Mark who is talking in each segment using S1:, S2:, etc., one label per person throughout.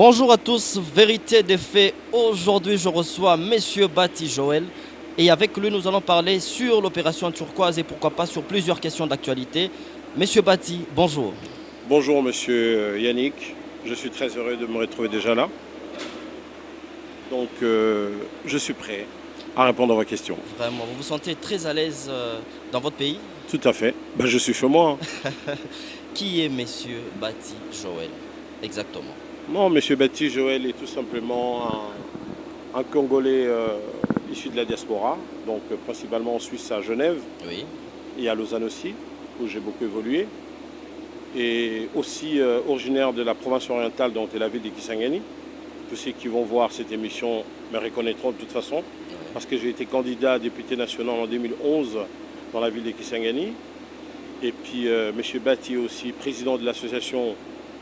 S1: Bonjour à tous, vérité des faits. Aujourd'hui, je reçois Monsieur Bati Joël et avec lui, nous allons parler sur l'opération turquoise et pourquoi pas sur plusieurs questions d'actualité. Monsieur Bati, bonjour.
S2: Bonjour Monsieur Yannick, je suis très heureux de me retrouver déjà là. Je suis prêt à répondre à vos questions.
S1: Vraiment, vous vous sentez très à l'aise dans votre pays?
S2: Tout à fait. Je suis chez moi, hein.
S1: Qui est Monsieur Bati Joël exactement?
S2: Non, Monsieur Baptiste Joël est tout simplement un Congolais issu de la diaspora, principalement en Suisse à Genève
S1: Oui,
S2: et à Lausanne aussi, où j'ai beaucoup évolué. Et aussi originaire de la province orientale, dont est la ville de Kisangani. Tous ceux qui vont voir cette émission me reconnaîtront de toute façon, parce que j'ai été candidat à député national en 2011 dans la ville de Kisangani. Et puis M. Bati est aussi président de l'association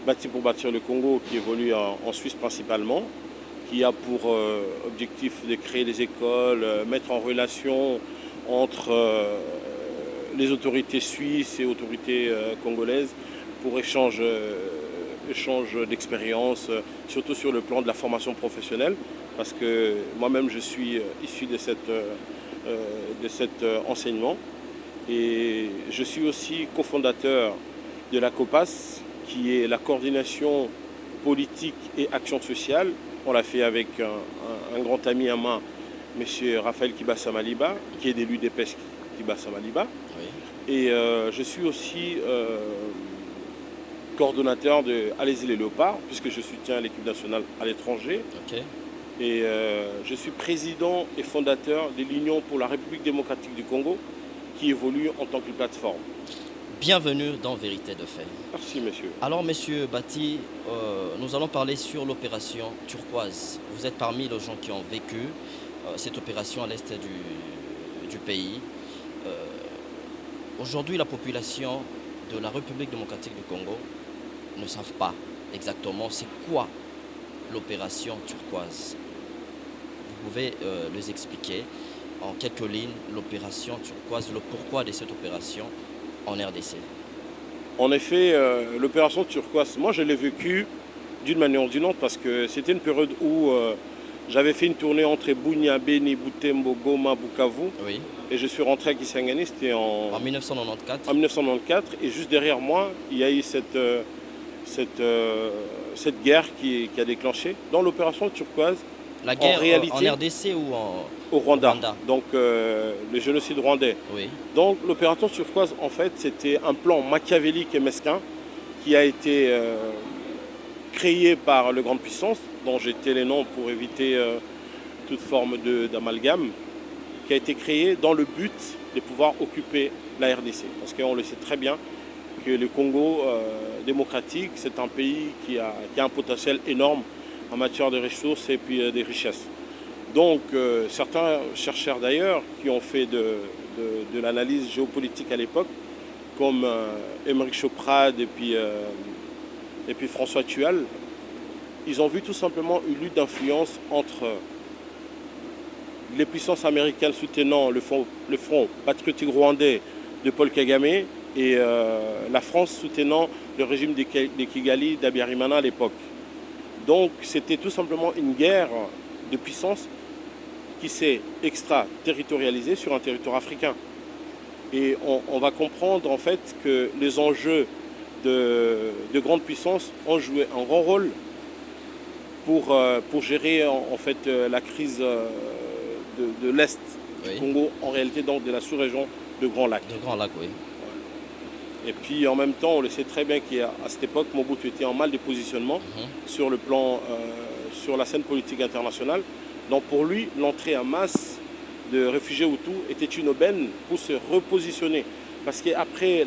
S2: Bati pour bâtir le Congo, qui évolue en Suisse principalement, qui a pour objectif de créer des écoles, mettre en relation entre les autorités suisses et autorités congolaises pour échange d'expérience, surtout sur le plan de la formation professionnelle, parce que moi-même je suis issu de cet enseignement. Et je suis aussi cofondateur de la COPAS, qui est la coordination politique et action sociale. On l'a fait avec un grand ami à moi, M. Raphaël Kibassa Maliba, qui est de l'UDPS Kibassa Maliba.
S1: oui.
S2: Et je suis aussi coordonnateur de Allez-y les Léopards, puisque je soutiens l'équipe nationale à l'étranger.
S1: Ok.
S2: Et je suis président et fondateur de l'Union pour la République démocratique du Congo, qui évolue en tant que plateforme.
S1: Bienvenue dans Vérité de faits.
S2: Merci, monsieur.
S1: Alors, Monsieur Bati, nous allons parler sur l'opération turquoise. Vous êtes parmi les gens qui ont vécu cette opération à l'est du pays. Euh, Aujourd'hui, la population de la République démocratique du Congo ne savent pas exactement c'est quoi l'opération turquoise. Vous pouvez les expliquer en quelques lignes l'opération turquoise, le pourquoi de cette opération en RDC.
S2: En effet, l'opération turquoise, moi je l'ai vécue d'une manière ou d'une autre, parce que c'était une période où j'avais fait une tournée entre Bunia, Beni, Butembo, Goma, Bukavu,
S1: Oui,
S2: et je suis rentré à Kisangani, c'était
S1: en
S2: en
S1: 1994.
S2: 1994, et juste derrière moi, il y a eu cette guerre qui a déclenché. Dans l'opération turquoise,
S1: La
S2: en
S1: guerre en
S2: réalité,
S1: RDC ou en
S2: au Rwanda,
S1: Rwanda?
S2: le génocide rwandais.
S1: Oui,
S2: Donc l'opération turquoise, en fait, c'était un plan machiavélique et mesquin qui a été créé par les grandes puissances, dont j'étais les noms pour éviter toute forme d'amalgame, qui a été créé dans le but de pouvoir occuper la RDC. Parce qu'on le sait très bien que le Congo démocratique, c'est un pays qui a un potentiel énorme en matière de ressources et puis des richesses. Donc certains chercheurs d'ailleurs qui ont fait de l'analyse géopolitique à l'époque, comme Émeric Choprade et puis François Thual, ils ont vu tout simplement une lutte d'influence entre les puissances américaines soutenant le front patriotique rwandais de Paul Kagame et la France soutenant le régime de Kigali d'Abiyarimana à l'époque. Donc c'était tout simplement une guerre de puissance qui s'est extraterritorialisée sur un territoire africain. Et on va comprendre en fait que les enjeux de grandes puissances ont joué un grand rôle pour gérer en fait la crise de l'Est du
S1: oui.
S2: Congo, en réalité donc de la sous-région de Grand Lac.
S1: De Grand Lac, oui.
S2: Et puis en même temps, on le sait très bien qu'à cette époque, Mobutu était en mal de positionnement sur le plan, sur la scène politique internationale. Donc pour lui, l'entrée en masse de réfugiés Hutus était une aubaine pour se repositionner. Parce qu'après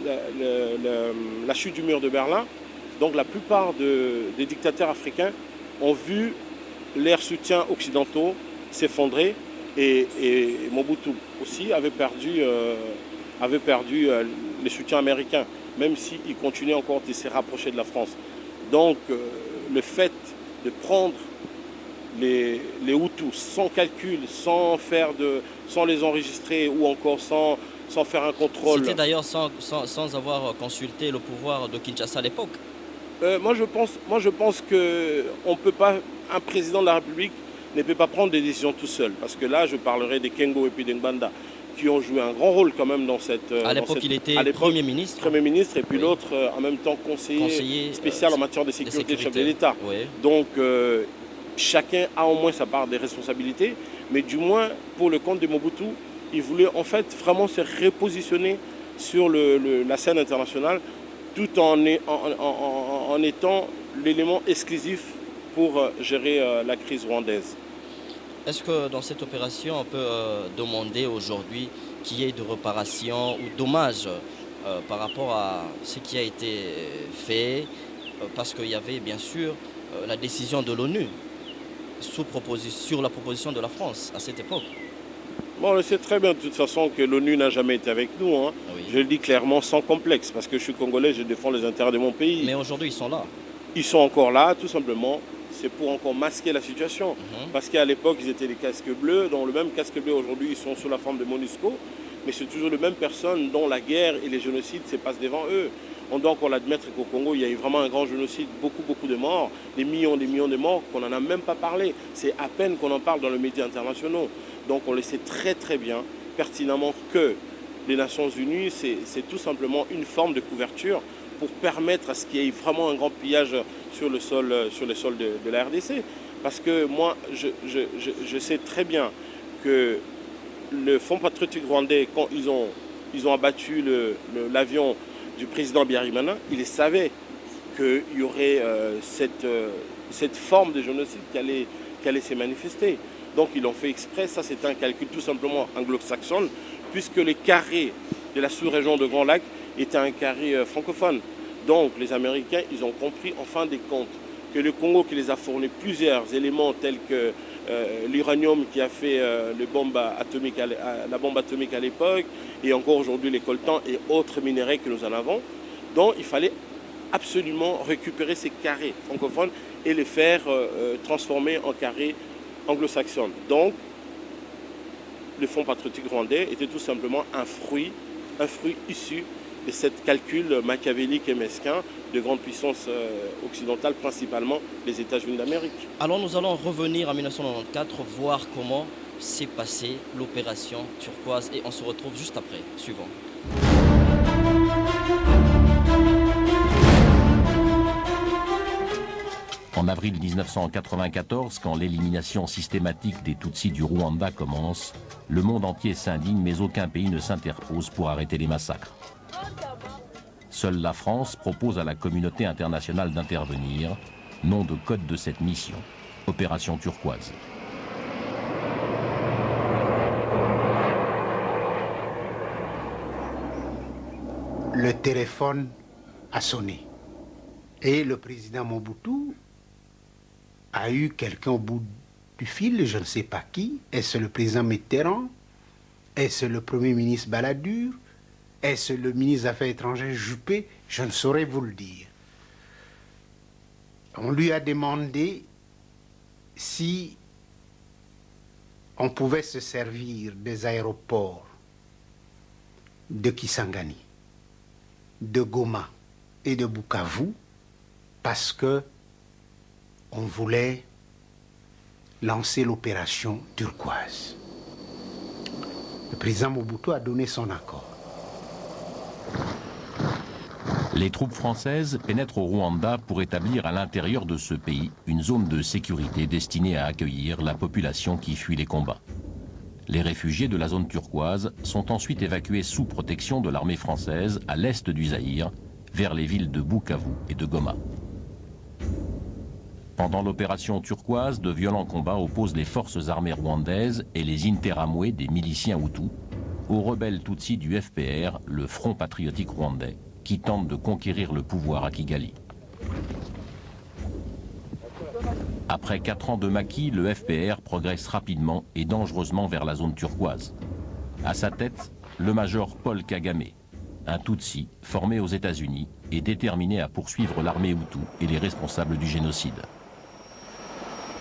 S2: la chute du mur de Berlin, donc la plupart des dictateurs africains ont vu leurs soutiens occidentaux s'effondrer, et Mobutu aussi avait perdu les soutiens américains, même s'il continuait encore de se rapprocher de la France. Donc le fait de prendre les Hutus sans calcul, sans les enregistrer ou encore sans faire un contrôle.
S1: C'était d'ailleurs sans avoir consulté le pouvoir de Kinshasa à l'époque.
S2: Moi, je pense que on peut pas, un président de la République ne peut pas prendre des décisions tout seul. Parce que là, je parlerai des Kengo et puis des Ngbanda, qui ont joué un grand rôle quand même dans cette...
S1: À l'époque, il était Premier ministre.
S2: Premier ministre, et puis
S1: Oui.
S2: l'autre, en même temps, conseiller spécial en matière de sécurité, chef de l'État.
S1: Oui.
S2: Donc, chacun a au moins sa part des responsabilités. Mais du moins, pour le compte de Mobutu, il voulait en fait vraiment se repositionner sur la scène internationale, tout en étant l'élément exclusif pour gérer la crise rwandaise.
S1: Est-ce que dans cette opération, on peut demander aujourd'hui qu'il y ait de réparation ou dommages par rapport à ce qui a été fait parce qu'il y avait bien sûr la décision de l'ONU sur la proposition de la France à cette époque.
S2: Bon, on sait très bien de toute façon que l'ONU n'a jamais été avec nous. Hein.
S1: Oui.
S2: Je le dis clairement, sans complexe, parce que je suis congolais, je défends les intérêts de mon pays.
S1: Mais aujourd'hui, ils sont là.
S2: Ils sont encore là, tout simplement. C'est pour encore masquer la situation. Parce qu'à l'époque, ils étaient les casques bleus. Dans le même casque bleu, aujourd'hui, ils sont sous la forme de MONUSCO. Mais c'est toujours les mêmes personnes dont la guerre et les génocides se passent devant eux. On doit encore l'admettre qu'au Congo, il y a eu vraiment un grand génocide, beaucoup de morts, des millions de morts, qu'on n'en a même pas parlé. C'est à peine qu'on en parle dans les médias internationaux. Donc on le sait très bien, pertinemment, que les Nations Unies, c'est tout simplement une forme de couverture pour permettre à ce qu'il y ait vraiment un grand pillage sur le sol de la RDC. Parce que moi, je sais très bien que le Fonds patriotique rwandais, quand ils ont abattu l'avion du président Biarimana, ils savaient qu'il y aurait cette forme de génocide qui allait se manifester. Donc ils l'ont fait exprès, ça c'est un calcul tout simplement anglo-saxon, puisque les carrés de la sous-région de Grand Lac étaient un carré francophone. Donc les Américains, ils ont compris en fin de compte que le Congo qui les a fourni plusieurs éléments tels que l'uranium qui a fait la bombe atomique à l'époque, et encore aujourd'hui les coltans et autres minéraux que nous en avons. Donc il fallait absolument récupérer ces carrés francophones et les faire transformer en carrés anglo-saxons. Donc le Fonds patriotique rwandais était tout simplement un fruit issu de cette calcul machiavélique et mesquin de grandes puissances occidentales, principalement les États-Unis d'Amérique.
S1: Alors nous allons revenir en 1994, voir comment s'est passée l'opération turquoise et on se retrouve juste après. Suivant.
S3: En avril 1994, quand l'élimination systématique des Tutsis du Rwanda commence, le monde entier s'indigne mais aucun pays ne s'interpose pour arrêter les massacres. Seule la France propose à la communauté internationale d'intervenir, nom de code de cette mission, Opération Turquoise.
S4: Le téléphone a sonné et le président Mobutu a eu quelqu'un au bout du fil, je ne sais pas qui. Est-ce le président Mitterrand? Est-ce le premier ministre Balladur? Est-ce le ministre des Affaires étrangères Juppé? Je ne saurais vous le dire. On lui a demandé si on pouvait se servir des aéroports de Kisangani, de Goma et de Bukavu parce que on voulait lancer l'opération turquoise. Le président Mobutu a donné son accord.
S3: Les troupes françaises pénètrent au Rwanda pour établir à l'intérieur de ce pays une zone de sécurité destinée à accueillir la population qui fuit les combats. Les réfugiés de la zone turquoise sont ensuite évacués sous protection de l'armée française à l'est du Zaïre, vers les villes de Bukavu et de Goma. Pendant l'opération turquoise, de violents combats opposent les forces armées rwandaises et les Interamwe des miliciens Hutus aux rebelles Tutsis du FPR, le Front patriotique rwandais, qui tentent de conquérir le pouvoir à Kigali. Après 4 ans de maquis, le FPR progresse rapidement et dangereusement vers la zone turquoise. À sa tête, le major Paul Kagame, un Tutsi formé aux États-Unis et déterminé à poursuivre l'armée Hutu et les responsables du génocide.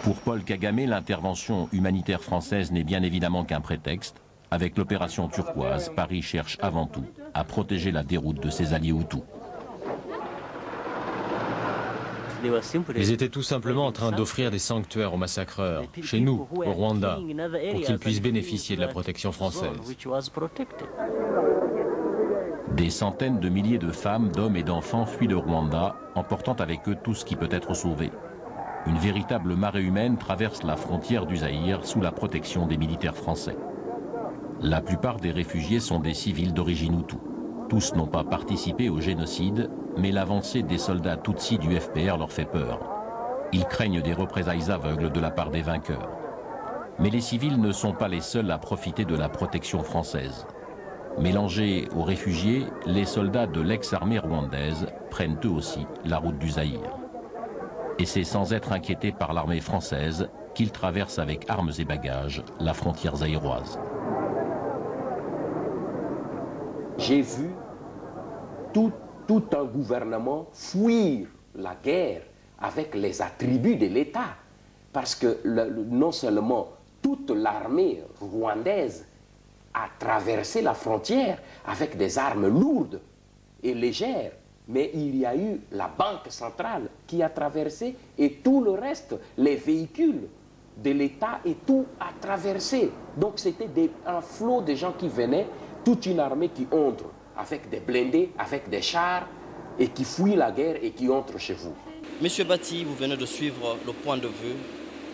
S3: Pour Paul Kagame, l'intervention humanitaire française n'est bien évidemment qu'un prétexte. Avec l'opération turquoise, Paris cherche avant tout à protéger la déroute de ses alliés Hutus.
S5: Ils étaient tout simplement en train d'offrir des sanctuaires aux massacreurs, chez nous, au Rwanda, pour qu'ils puissent bénéficier de la protection française.
S3: Des centaines de milliers de femmes, d'hommes et d'enfants fuient le Rwanda, emportant avec eux tout ce qui peut être sauvé. Une véritable marée humaine traverse la frontière du Zaïre sous la protection des militaires français. La plupart des réfugiés sont des civils d'origine Hutu. Tous n'ont pas participé au génocide, mais l'avancée des soldats Tutsis du FPR leur fait peur. Ils craignent des représailles aveugles de la part des vainqueurs. Mais les civils ne sont pas les seuls à profiter de la protection française. Mélangés aux réfugiés, les soldats de l'ex-armée rwandaise prennent eux aussi la route du Zaïre. Et c'est sans être inquiétés par l'armée française qu'ils traversent avec armes et bagages la frontière zaïroise.
S6: J'ai vu tout un gouvernement fuir la guerre avec les attributs de l'État. Parce que non seulement toute l'armée rwandaise a traversé la frontière avec des armes lourdes et légères, mais il y a eu la Banque centrale qui a traversé et tout le reste, les véhicules de l'État et tout a traversé. Donc c'était un flot de gens qui venaient, toute une armée qui entre avec des blindés, avec des chars et qui fuit la guerre et qui entre chez vous.
S1: Monsieur Bati, vous venez de suivre le point de vue.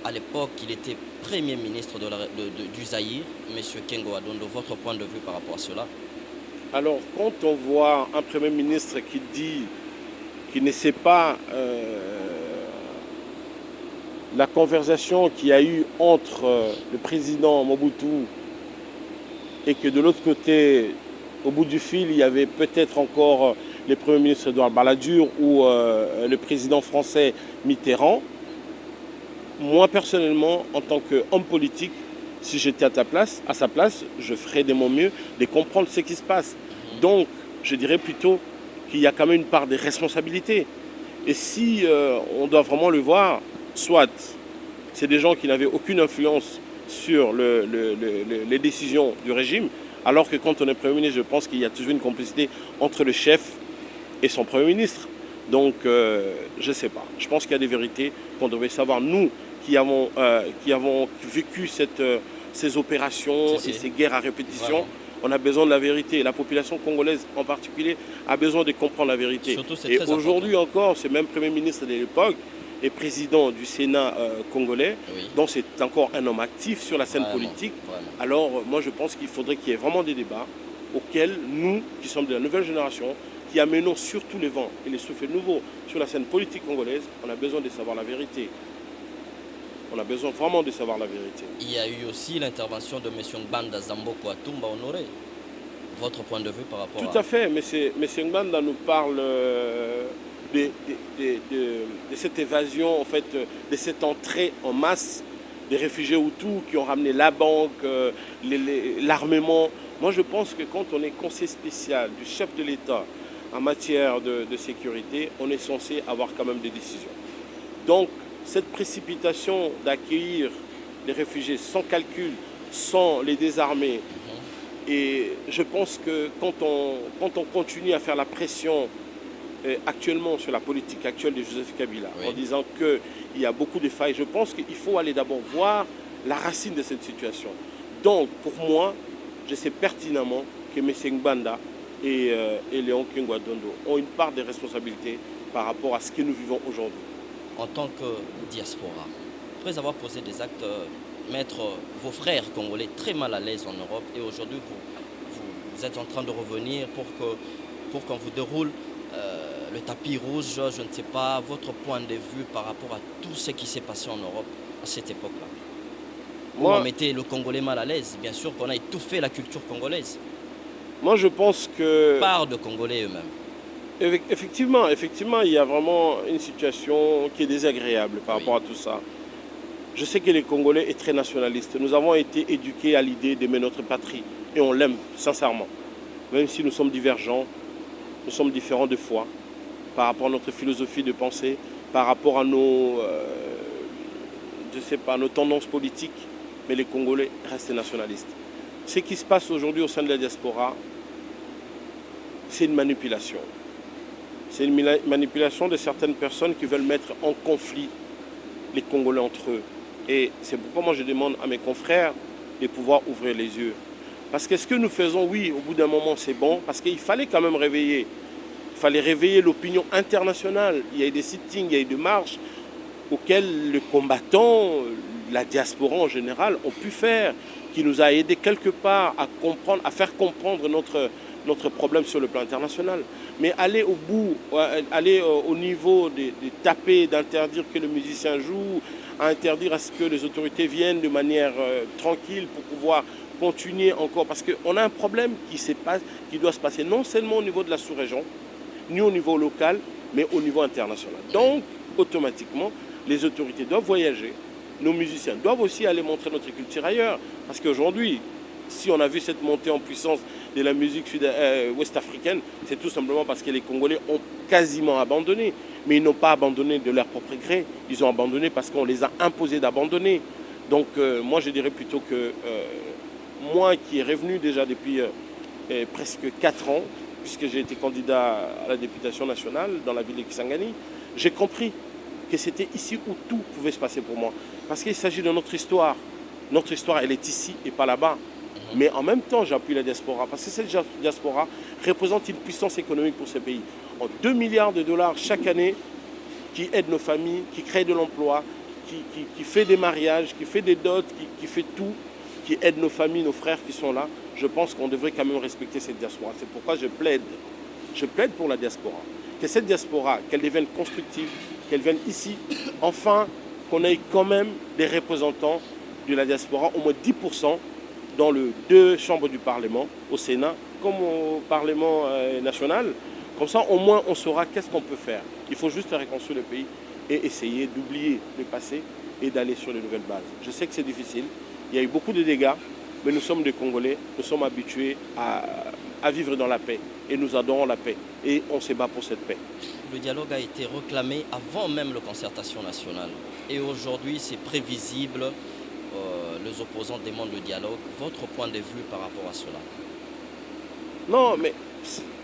S1: À l'époque, il était Premier ministre du Zaïre, Monsieur Kengo Adondo. Votre point de vue par rapport à cela?
S2: Alors, quand on voit un Premier ministre qui dit qu'il ne sait pas la conversation qu'il y a eu entre le président Mobutu et que de l'autre côté, au bout du fil, il y avait peut-être encore le Premier ministre Edouard Balladur ou le président français Mitterrand, moi personnellement, en tant qu'homme politique, si j'étais à sa place, je ferais de mon mieux de comprendre ce qui se passe. Donc, je dirais plutôt qu'il y a quand même une part de responsabilité. Et si on doit vraiment le voir, soit c'est des gens qui n'avaient aucune influence sur les décisions du régime, alors que quand on est Premier ministre, je pense qu'il y a toujours une complicité entre le chef et son Premier ministre. Donc, je ne sais pas. Je pense qu'il y a des vérités qu'on devrait savoir, nous, qui avons vécu ces opérations et ces guerres à répétition. Vraiment. On a besoin de la vérité. La population congolaise en particulier a besoin de comprendre la vérité.
S1: Surtout,
S2: et aujourd'hui encore, ce même Premier ministre de l'époque est président du Sénat congolais. Oui. Donc c'est encore un homme actif sur la scène politique. Vraiment. Alors moi je pense qu'il faudrait qu'il y ait vraiment des débats auxquels nous, qui sommes de la nouvelle génération, qui amenons surtout les vents et les souffles nouveaux sur la scène politique congolaise, on a besoin de savoir la vérité. On a besoin vraiment de savoir la vérité.
S1: Il y a eu aussi l'intervention de M. Ngbanda Zamboko Atumba Honoré. Votre point de vue par rapport
S2: Tout à fait. M. Ngbanda nous parle de cette évasion, en fait, de cette entrée en masse des réfugiés Hutus qui ont ramené la banque, l'armement. Moi, je pense que quand on est conseiller spécial du chef de l'État en matière de sécurité, on est censé avoir quand même des décisions. Donc, cette précipitation d'accueillir les réfugiés sans calcul, sans les désarmer, et je pense que quand on continue à faire la pression actuellement sur la politique actuelle de Joseph Kabila, oui, en disant qu'il y a beaucoup de failles, je pense qu'il faut aller d'abord voir la racine de cette situation. Donc, pour moi, je sais pertinemment que M. Ngbanda et Léon Kengo Adondo ont une part de responsabilité par rapport à ce que nous vivons aujourd'hui.
S1: En tant que diaspora, après avoir posé des actes, mettre vos frères congolais très mal à l'aise en Europe, et aujourd'hui vous êtes en train de revenir pour qu'on vous déroule le tapis rouge, je ne sais pas, votre point de vue par rapport à tout ce qui s'est passé en Europe à cette époque-là. Moi, on mettait le Congolais mal à l'aise, bien sûr qu'on a étouffé la culture congolaise.
S2: Moi je pense que...
S1: Par de Congolais eux-mêmes.
S2: Effectivement, il y a vraiment une situation qui est désagréable par rapport à tout ça. Je sais que les Congolais sont très nationalistes. Nous avons été éduqués à l'idée d'aimer notre patrie et on l'aime sincèrement. Même si nous sommes divergents, nous sommes différents de foi par rapport à notre philosophie de pensée, par rapport à nos tendances politiques, mais les Congolais restent nationalistes. Ce qui se passe aujourd'hui au sein de la diaspora, c'est une manipulation. C'est une manipulation de certaines personnes qui veulent mettre en conflit les Congolais entre eux. Et c'est pourquoi moi je demande à mes confrères de pouvoir ouvrir les yeux. Parce que ce que nous faisons, oui, au bout d'un moment c'est bon, parce qu'il fallait quand même réveiller. Il fallait réveiller l'opinion internationale. Il y a eu des sittings, il y a eu des marches auxquelles les combattants, la diaspora en général, ont pu faire, qui nous a aidé quelque part à comprendre, à faire comprendre notre problème sur le plan international. Mais aller au bout, aller au niveau de taper, d'interdire que le musicien joue, à interdire à ce que les autorités viennent de manière tranquille pour pouvoir continuer encore. Parce qu'on a un problème qui doit se passer non seulement au niveau de la sous-région, ni au niveau local, mais au niveau international. Donc, automatiquement, les autorités doivent voyager. Nos musiciens doivent aussi aller montrer notre culture ailleurs. Parce qu'aujourd'hui, si on a vu cette montée en puissance de la musique ouest-africaine, c'est tout simplement parce que les Congolais ont quasiment abandonné. Mais ils n'ont pas abandonné de leur propre gré. Ils ont abandonné parce qu'on les a imposés d'abandonner. Donc moi je dirais plutôt que moi qui est revenu déjà depuis presque 4 ans, puisque j'ai été candidat à la députation nationale dans la ville de Kisangani, j'ai compris que c'était ici où tout pouvait se passer pour moi. Parce qu'il s'agit de notre histoire. Notre histoire, elle est ici et pas là-bas. Mais en même temps, j'appuie la diaspora. Parce que cette diaspora représente une puissance économique pour ce pays. En 2 milliards de dollars chaque année, qui aide nos familles, qui crée de l'emploi, qui fait des mariages, qui fait des dots, qui fait tout, qui aide nos familles, nos frères qui sont là. Je pense qu'on devrait quand même respecter cette diaspora. C'est pourquoi je plaide. Je plaide pour la diaspora. Que cette diaspora, qu'elle devienne constructive, qu'elle vienne ici, enfin, qu'on ait quand même des représentants de la diaspora, au moins 10% dans les 2 chambres du Parlement, au Sénat, comme au Parlement national. Comme ça, au moins, on saura qu'est-ce qu'on peut faire. Il faut juste reconstruire le pays et essayer d'oublier le passé et d'aller sur de nouvelles bases. Je sais que c'est difficile. Il y a eu beaucoup de dégâts, mais nous sommes des Congolais. Nous sommes habitués à vivre dans la paix. Et nous adorons la paix. Et on se bat pour cette paix.
S1: Le dialogue a été réclamé avant même la concertation nationale. Et aujourd'hui, c'est prévisible. Les opposants demandent le dialogue. Votre point de vue par rapport à cela?
S2: Non, mais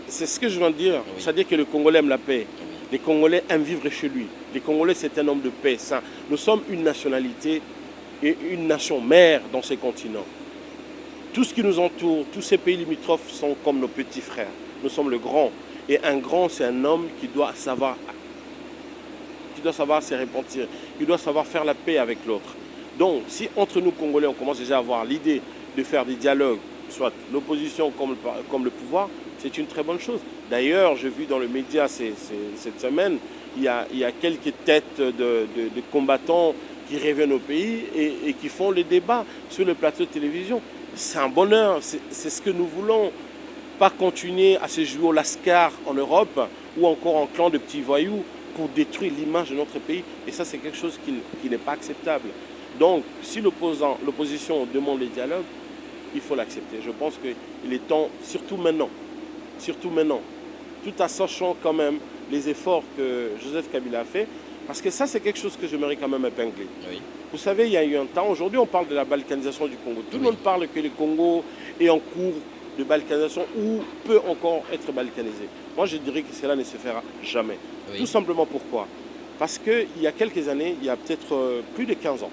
S2: c'est ce que je viens de dire. Oui. C'est-à-dire que le Congolais aime la paix. Oui. Les Congolais aiment vivre chez lui. Les Congolais, c'est un homme de paix. Nous sommes une nationalité et une nation mère dans ces continents. Tout ce qui nous entoure, tous ces pays limitrophes sont comme nos petits frères. Nous sommes le grand. Et un grand, c'est un homme qui doit savoir se repentir, qui doit savoir faire la paix avec l'autre. Donc, si entre nous, Congolais, on commence déjà à avoir l'idée de faire des dialogues, soit l'opposition comme le pouvoir, c'est une très bonne chose. D'ailleurs, j'ai vu dans le média cette semaine, il y a quelques têtes de combattants qui reviennent au pays et qui font les débats sur le plateau de télévision. C'est un bonheur, c'est ce que nous voulons. Pas continuer à se jouer au lascar en Europe ou encore en clan de petits voyous pour détruire l'image de notre pays. Et ça, c'est quelque chose qui n'est pas acceptable. Donc, si l'opposition demande les dialogues, il faut l'accepter. Je pense qu'il est temps, surtout maintenant, tout en sachant quand même les efforts que Joseph Kabila a fait, parce que ça, c'est quelque chose que j'aimerais quand même épingler. Oui. Vous savez, il y a eu un temps, aujourd'hui, on parle de la balkanisation du Congo. Tout le monde parle que le Congo est en cours de balkanisation ou peut encore être balkanisé. Moi, je dirais que cela ne se fera jamais. Oui. Tout simplement pourquoi? Parce qu'il y a quelques années, il y a peut-être plus de 15 ans,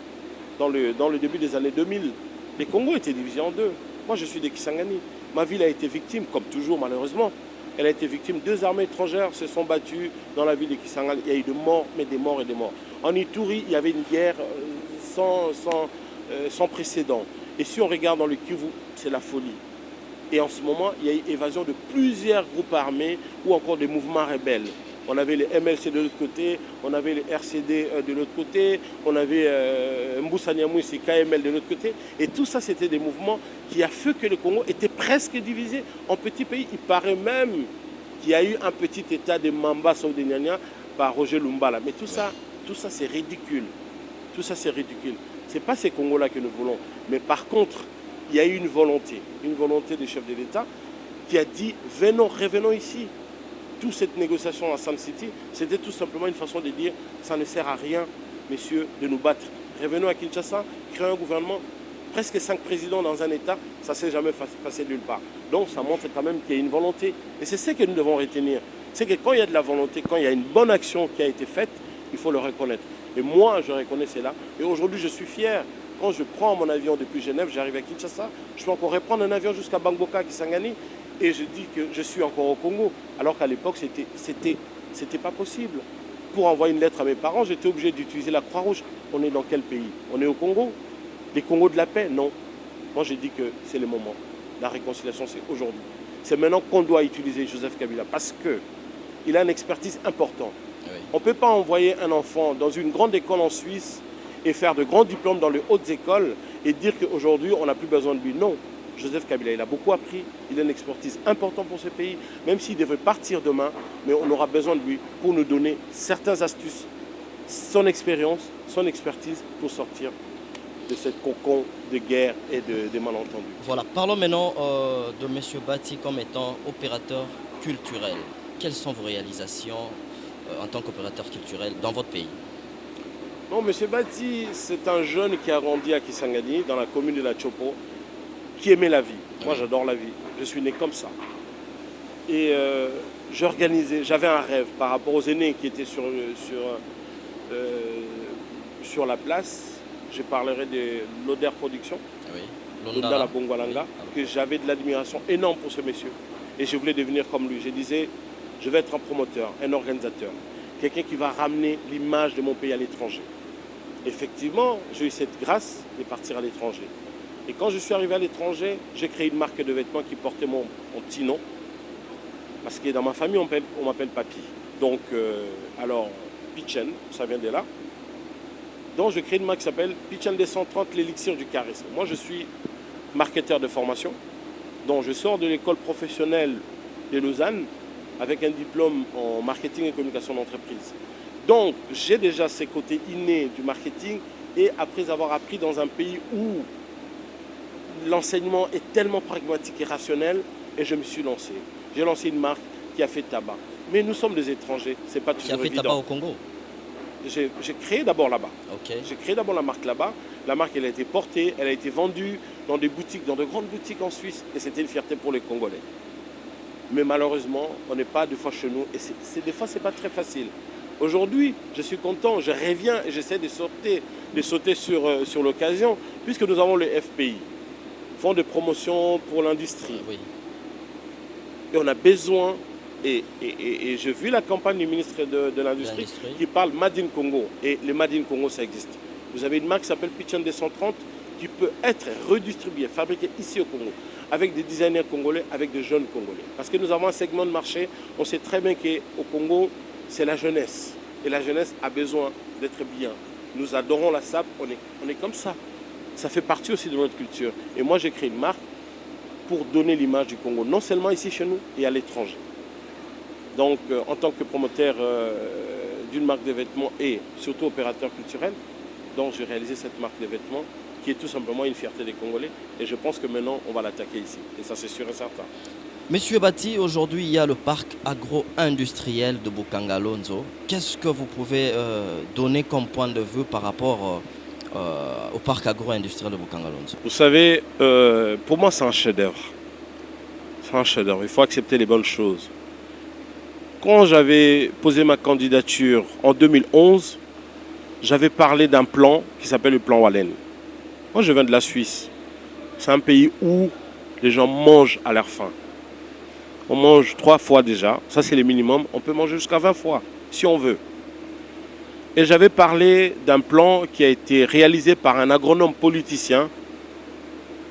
S2: dans le début des années 2000, les Congos étaient divisés en 2. Moi, je suis de Kisangani. Ma ville a été victime, comme toujours malheureusement. Elle a été victime. 2 armées étrangères se sont battues dans la ville de Kisangani. Il y a eu des morts, mais des morts et des morts. En Ituri, il y avait une guerre sans précédent. Et si on regarde dans le Kivu, c'est la folie. Et en ce moment, il y a eu évasion de plusieurs groupes armés ou encore des mouvements rebelles. On avait les MLC de l'autre côté, on avait les RCD de l'autre côté, on avait Mboussa Nyamwisi et KML de l'autre côté. Et tout ça, c'était des mouvements qui a fait que le Congo était presque divisé en petits pays. Il paraît même qu'il y a eu un petit état de Mamba Soudeniania par Roger Lumbala. Mais tout ça c'est ridicule. Tout ça, c'est ridicule. Ce n'est pas ces Congos-là que nous voulons. Mais par contre, il y a eu une volonté des chefs de l'État qui a dit « revenons ici ». Toute cette négociation à Sun City, c'était tout simplement une façon de dire « ça ne sert à rien, messieurs, de nous battre. Revenons à Kinshasa, créons un gouvernement. Presque 5 présidents dans un État, ça ne s'est jamais passé nulle part. » Donc ça montre quand même qu'il y a une volonté. Et c'est ce que nous devons retenir. C'est que quand il y a de la volonté, quand il y a une bonne action qui a été faite, il faut le reconnaître. Et moi, je reconnais cela. Et aujourd'hui, je suis fier. Quand je prends mon avion depuis Genève, j'arrive à Kinshasa, je peux encore reprendre un avion jusqu'à Bangboka, Kisangani, et je dis que je suis encore au Congo. Alors qu'à l'époque, c'était pas possible. Pour envoyer une lettre à mes parents, j'étais obligé d'utiliser la Croix-Rouge. On est dans quel pays? On est au Congo? Les Congos de la paix? Non. Moi, j'ai dit que c'est le moment. La réconciliation, c'est aujourd'hui. C'est maintenant qu'on doit utiliser Joseph Kabila parce qu'il a une expertise importante. Oui. On ne peut pas envoyer un enfant dans une grande école en Suisse et faire de grands diplômes dans les hautes écoles et dire qu'aujourd'hui, on n'a plus besoin de lui. Non. Joseph Kabila, il a beaucoup appris, il a une expertise importante pour ce pays, même s'il devrait partir demain, mais on aura besoin de lui pour nous donner certaines astuces, son expérience, son expertise pour sortir de cette cocon de guerre et de malentendus.
S1: Voilà, parlons maintenant de M. Bati comme étant opérateur culturel. Quelles sont vos réalisations en tant qu'opérateur culturel dans votre pays?
S2: Non, M. Bati, c'est un jeune qui a grandi à Kisangani, dans la commune de la Chopo, qui aimait la vie. Moi, j'adore la vie. Je suis né comme ça. Et j'avais un rêve par rapport aux aînés qui étaient sur la place. Je parlerai de l'Oder Production, Londala Bongwalanga, que j'avais de l'admiration énorme pour ce monsieur. Et je voulais devenir comme lui. Je disais, je vais être un promoteur, un organisateur, quelqu'un qui va ramener l'image de mon pays à l'étranger. Effectivement, j'ai eu cette grâce de partir à l'étranger. Et quand je suis arrivé à l'étranger, j'ai créé une marque de vêtements qui portait mon petit nom. Parce que dans ma famille, on m'appelle Papy. Donc, alors, Pichen, ça vient de là. Donc, je crée une marque qui s'appelle Pichen 230, l'élixir du charisme. Moi, je suis marketeur de formation. Donc, je sors de l'école professionnelle de Lausanne avec un diplôme en marketing et communication d'entreprise. Donc, j'ai déjà ces côtés innés du marketing. Et après avoir appris dans un pays où l'enseignement est tellement pragmatique et rationnel, et je me suis lancé. J'ai lancé une marque qui a fait tabac. Mais nous sommes des étrangers, c'est pas toujours évident.
S1: Qui a fait tabac au Congo?
S2: J'ai créé d'abord là-bas.
S1: Okay.
S2: J'ai créé d'abord la marque là-bas. La marque, elle a été portée, elle a été vendue dans des boutiques, dans de grandes boutiques en Suisse, et c'était une fierté pour les Congolais. Mais malheureusement, on n'est pas deux fois chez nous, et des fois, c'est pas très facile. Aujourd'hui, je suis content, je reviens et j'essaie de sauter sur l'occasion, puisque nous avons le FPI. Fonds de promotion pour l'industrie. Oui. Et on a besoin, et j'ai vu la campagne du ministre de l'Industrie qui parle Made in Congo. Et le Made in Congo, ça existe. Vous avez une marque qui s'appelle Pichen 230 qui peut être redistribuée, fabriquée ici au Congo, avec des designers congolais, avec des jeunes Congolais. Parce que nous avons un segment de marché, on sait très bien qu'au Congo, c'est la jeunesse. Et la jeunesse a besoin d'être bien. Nous adorons la SAP, on est comme ça. Ça fait partie aussi de notre culture. Et moi, j'ai créé une marque pour donner l'image du Congo, non seulement ici chez nous, et à l'étranger. Donc, en tant que promoteur d'une marque de vêtements et surtout opérateur culturel, donc j'ai réalisé cette marque de vêtements qui est tout simplement une fierté des Congolais. Et je pense que maintenant, on va l'attaquer ici. Et ça, c'est sûr et certain.
S1: Monsieur Bati, aujourd'hui, il y a le parc agro-industriel de Bukanga-Lonzo. Qu'est-ce que vous pouvez donner comme point de vue par rapport au parc agro-industriel de Bukanga-Lonzo?
S2: Vous savez, pour moi, c'est un chef-d'œuvre. C'est un chef-d'œuvre. Il faut accepter les bonnes choses. Quand j'avais posé ma candidature en 2011, j'avais parlé d'un plan qui s'appelle le plan Wallen. Moi, je viens de la Suisse. C'est un pays où les gens mangent à leur faim. On mange 3 fois déjà. Ça, c'est le minimum. On peut manger jusqu'à 20 fois, si on veut. Et j'avais parlé d'un plan qui a été réalisé par un agronome politicien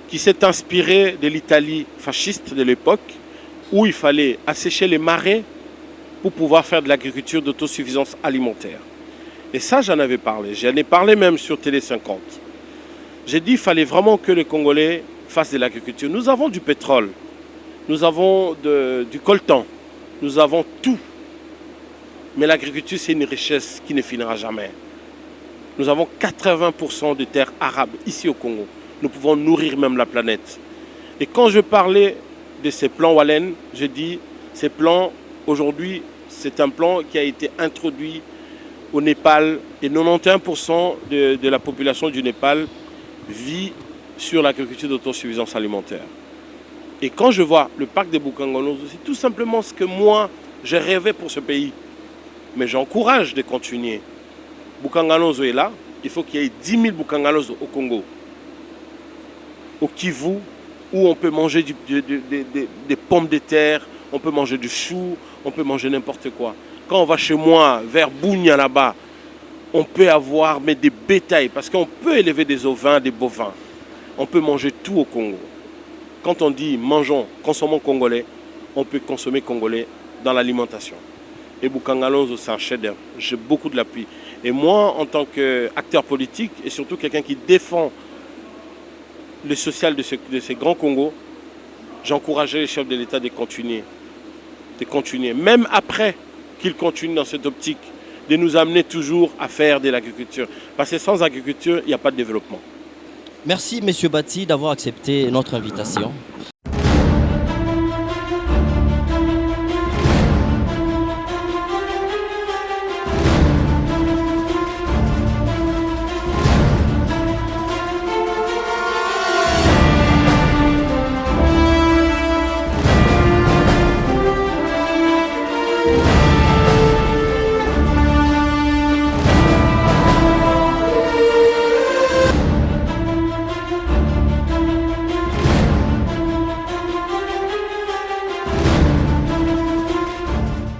S2: qui s'est inspiré de l'Italie fasciste de l'époque, où il fallait assécher les marais pour pouvoir faire de l'agriculture d'autosuffisance alimentaire. Et ça, j'en avais parlé. J'en ai parlé même sur Télé 50. J'ai dit qu'il fallait vraiment que les Congolais fassent de l'agriculture. Nous avons du pétrole, nous avons du coltan, nous avons tout. Mais l'agriculture, c'est une richesse qui ne finira jamais. Nous avons 80% de terres arables ici au Congo. Nous pouvons nourrir même la planète. Et quand je parlais de ces plans Wallen, je dis, ces plans, aujourd'hui, c'est un plan qui a été introduit au Népal et 91% de la population du Népal vit sur l'agriculture d'autosuffisance alimentaire. Et quand je vois le parc de Bukanga-Lonzo, c'est tout simplement ce que moi, J'ai rêvé pour ce pays. Mais j'encourage de continuer. Bukangalozo est là. Il faut qu'il y ait 10 000 Bukangalozo au Congo. Au Kivu, où on peut manger des pommes de terre, on peut manger du chou, on peut manger n'importe quoi. Quand on va chez moi, vers Bounia là-bas, on peut avoir des bétails, parce qu'on peut élever des ovins, des bovins. On peut manger tout au Congo. Quand on dit mangeons, consommons congolais, on peut consommer congolais dans l'alimentation. Et Bukangalozo, c'est un chef-d'œuvre. J'ai beaucoup de l'appui. Et moi, en tant qu'acteur politique, et surtout quelqu'un qui défend le social de ces grands Congos, j'encourageais les chefs de l'État de continuer. De continuer. Même après qu'ils continuent dans cette optique, de nous amener toujours à faire de l'agriculture. Parce que sans agriculture, il n'y a pas de développement.
S1: Merci, M. Bati, d'avoir accepté notre invitation.